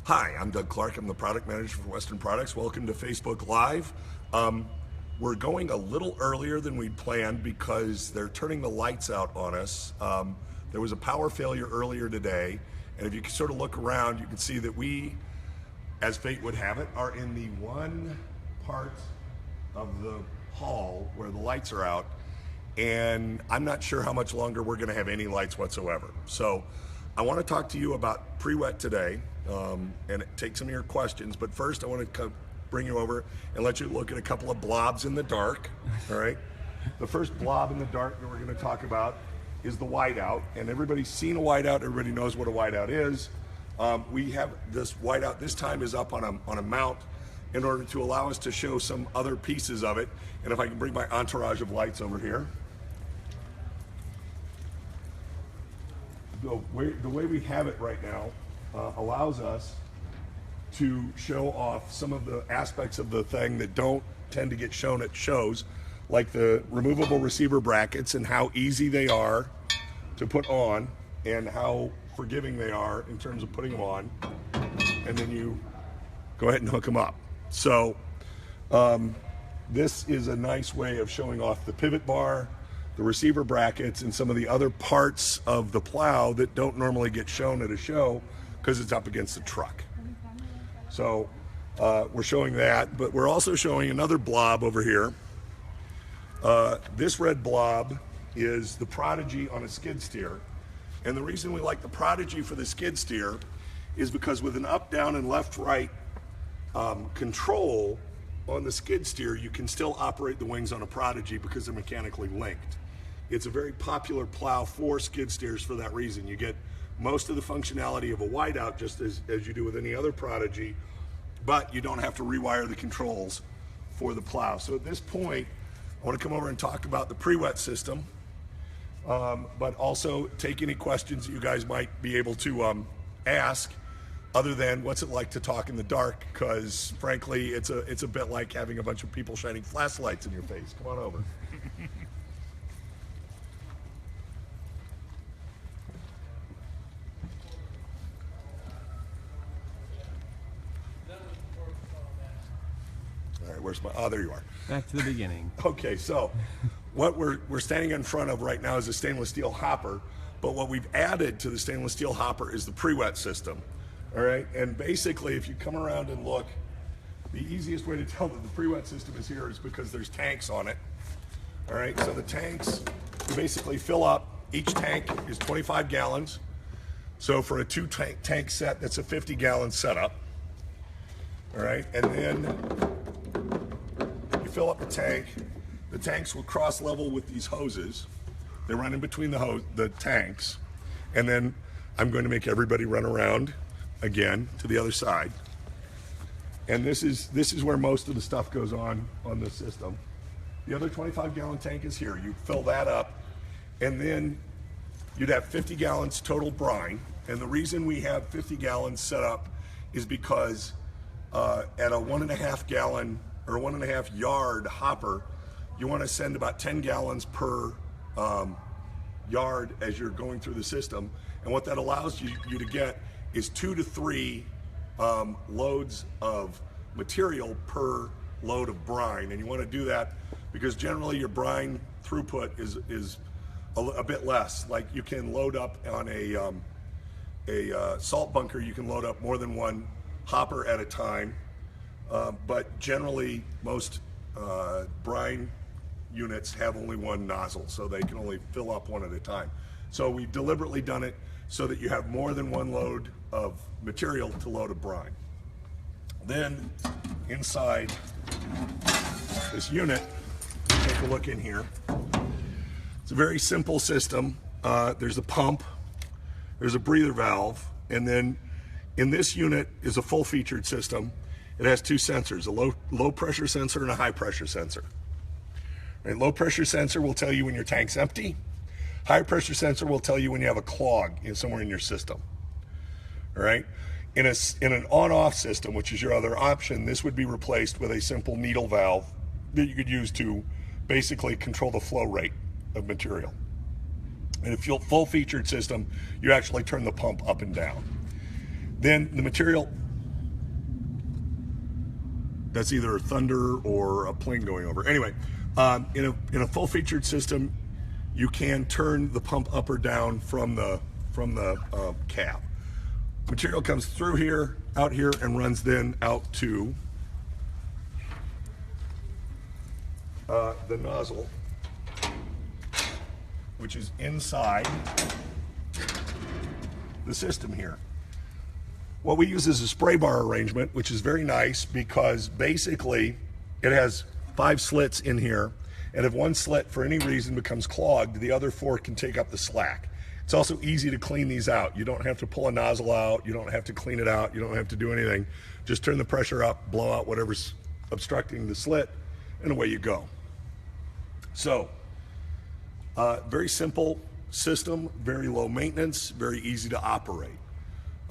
Hi, I'm Doug Clark. I'm the product manager for Western Products. Welcome to Facebook Live. We're going a little earlier than we'd planned because they're turning the lights out on us. There was a power failure earlier today, and if you can sort of look around, you can see that we, as fate would have it, are in the one part of the hall where the lights are out, and I'm not sure how much longer we're going to have any lights whatsoever. So I want to talk to you about pre-wet today and take some of your questions, but first I want to bring you over and let you look at a couple of blobs in the dark. All right, the first blob in the dark that we're going to talk about is the whiteout, and everybody's seen a whiteout. Everybody knows what a whiteout is. We have this whiteout, this time is up on a mount in order to allow us to show some other pieces of it. And if I can bring my entourage of lights over here. The way we have it right now allows us to show off some of the aspects of the thing that don't tend to get shown at shows, like the removable receiver brackets and how easy they are to put on and how forgiving they are in terms of putting them on, and then you go ahead and hook them up. So this is a nice way of showing off the pivot bar, the receiver brackets, and some of the other parts of the plow that don't normally get shown at a show because it's up against the truck. So we're showing that, but we're also showing another blob over here. This red blob is the Prodigy on a skid steer. And the reason we like the Prodigy for the skid steer is because with an up, down, and left, right control on the skid steer, you can still operate the wings on a Prodigy because they're mechanically linked. It's a very popular plow for skid steers for that reason. You get most of the functionality of a whiteout just as you do with any other Prodigy, but you don't have to rewire the controls for the plow. So at this point, I want to come over and talk about the pre-wet system, but also take any questions that you guys might be able to ask, other than what's it like to talk in the dark, because frankly, it's a bit like having a bunch of people shining flashlights in your face. Come on over. All right, where's my, oh, there you are. Back to the beginning. Okay, so what we're standing in front of right now is a stainless steel hopper, but what we've added to the stainless steel hopper is the pre-wet system. All right, and basically if you come around and look, the easiest way to tell that the pre-wet system is here is because there's tanks on it. All right, so the tanks, you basically fill up, each tank is 25 gallons. So for a two tank set, that's a 50-gallon setup. All right, and then you fill up the tank. The tanks will cross level with these hoses. They run in between the tanks, and then I'm going to make everybody run around again to the other side. And this is where most of the stuff goes on the system. The other 25-gallon tank is here. You fill that up, and then you'd have 50 gallons total brine. And the reason we have 50 gallons set up is because at a 1.5 gallon or 1.5 yard hopper, you want to send about 10 gallons per yard as you're going through the system. And what that allows you to get is 2 to 3 loads of material per load of brine. And you want to do that because generally your brine throughput is a bit less. Like you can load up on a salt bunker, you can load up more than one hopper at a time. But generally most brine units have only one nozzle, so they can only fill up one at a time. So we've deliberately done it so that you have more than one load of material to load a brine. Then inside this unit, take a look in here. It's a very simple system. There's a pump, there's a breather valve, and then in this unit is a full featured system. It has two sensors, a low pressure sensor and a high pressure sensor. Right, low pressure sensor will tell you when your tank's empty. High pressure sensor will tell you when you have a clog somewhere in your system. All right. In an on-off system, which is your other option, this would be replaced with a simple needle valve that you could use to basically control the flow rate of material. In a full featured system, you actually turn the pump up and down. Then the material That's either a Thunder or a plane going over. Anyway, in a full-featured system, you can turn the pump up or down from the cab. Material comes through here, out here, and runs then out to the nozzle, which is inside the system here. What we use is a spray bar arrangement, which is very nice because basically it has 5 slits in here, and if one slit for any reason becomes clogged, the other 4 can take up the slack. It's also easy to clean these out. You don't have to pull a nozzle out, you don't have to clean it out, you don't have to do anything. Just turn the pressure up, blow out whatever's obstructing the slit, and away you go. So, very simple system, very low maintenance, very easy to operate.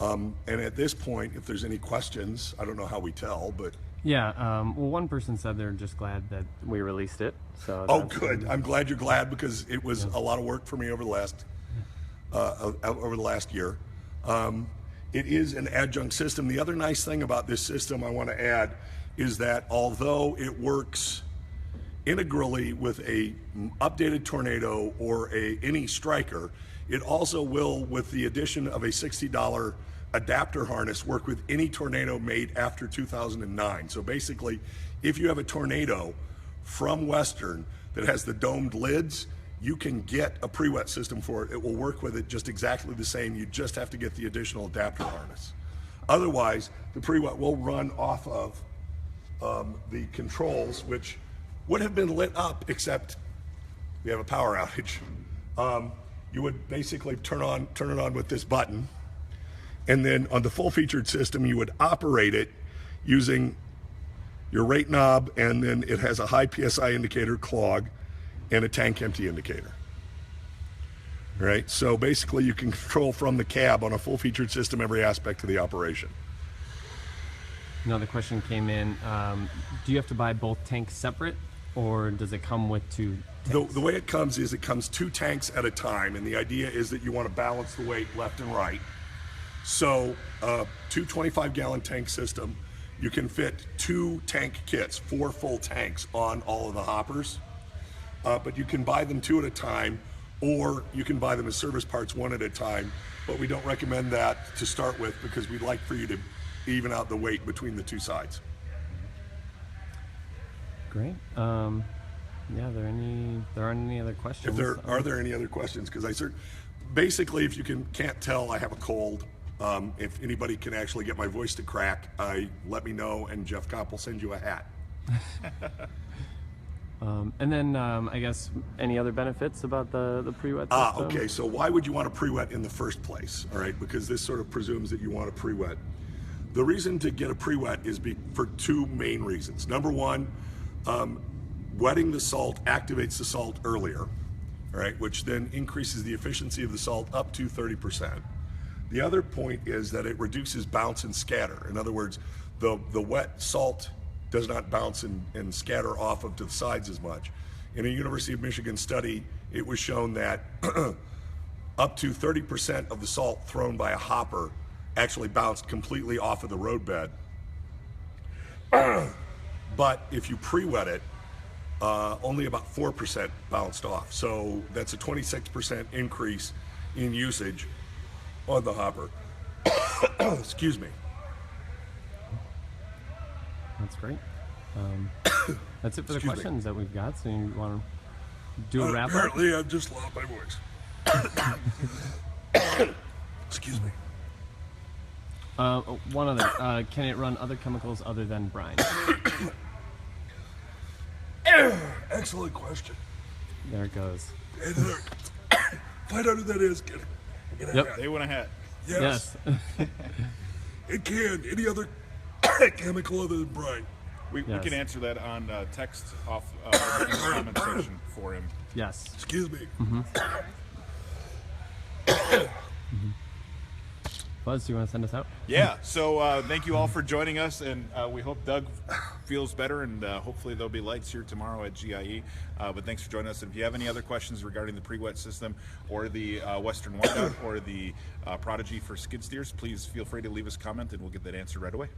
And at this point, if there's any questions, I don't know how we tell, but... Yeah, well, one person said they're just glad that we released it. So oh, good. I'm glad you're glad because it was a lot of work for me over the last year. It is an adjunct system. The other nice thing about this system I want to add is that although it works integrally with a updated Tornado or any Striker, it also will, with the addition of a $60 adapter harness, work with any Tornado made after 2009. So basically, if you have a Tornado from Western that has the domed lids, you can get a pre-wet system for it. It will work with it just exactly the same. You just have to get the additional adapter harness. Otherwise, the pre-wet will run off of the controls, which would have been lit up, except we have a power outage. You would basically turn it on with this button, and then on the full-featured system, you would operate it using your rate knob, and then it has a high PSI indicator, clog, and a tank empty indicator. All right, so basically you can control from the cab on a full-featured system every aspect of the operation. Another question came in. Do you have to buy both tanks separate, or does it come with 2 tanks? The way it comes is it comes 2 tanks at a time, and the idea is that you want to balance the weight left and right. So 2 25-gallon tank system, you can fit 2 tank kits, 4 full tanks on all of the hoppers, but you can buy them 2 at a time, or you can buy them as service parts 1 at a time, but we don't recommend that to start with because we'd like for you to even out the weight between the 2 sides. Great. Yeah, there aren't any other questions. Are there any other questions? Because basically, if you can't tell, I have a cold. If anybody can actually get my voice to crack, let me know, and Jeff Kopp will send you a hat. And then I guess any other benefits about the pre-wet system? Okay. So why would you want a pre-wet in the first place? All right, because this sort of presumes that you want a pre-wet. The reason to get a pre-wet is for 2 main reasons. Number one, wetting the salt activates the salt earlier, all right, which then increases the efficiency of the salt up to 30%. The other point is that it reduces bounce and scatter. In other words, the wet salt does not bounce and scatter off of to the sides as much. In a University of Michigan study, it was shown that up to 30% of the salt thrown by a hopper actually bounced completely off of the roadbed. But if you pre-wet it, only about 4% bounced off. So that's a 26% increase in usage on the hopper. Excuse me. That's great. That's it for the questions that we've got. So you want to do a wrap up? Apparently, I've just lost my voice. Excuse me. One other. Can it run other chemicals other than brine? Excellent question. There it goes. Find out who that is. Get a Yep. hat. They want a hat. Yes. It can. Any other chemical other than brine. We can answer that on text off in the comment section for him. Yes. Excuse me. Buzz, do you want to send us out? Yeah, so thank you all for joining us, and we hope Doug feels better, and hopefully there'll be lights here tomorrow at GIE. But thanks for joining us. If you have any other questions regarding the pre-wet system or the Western Whiteout or the Prodigy for skid steers, please feel free to leave us a comment, and we'll get that answered right away.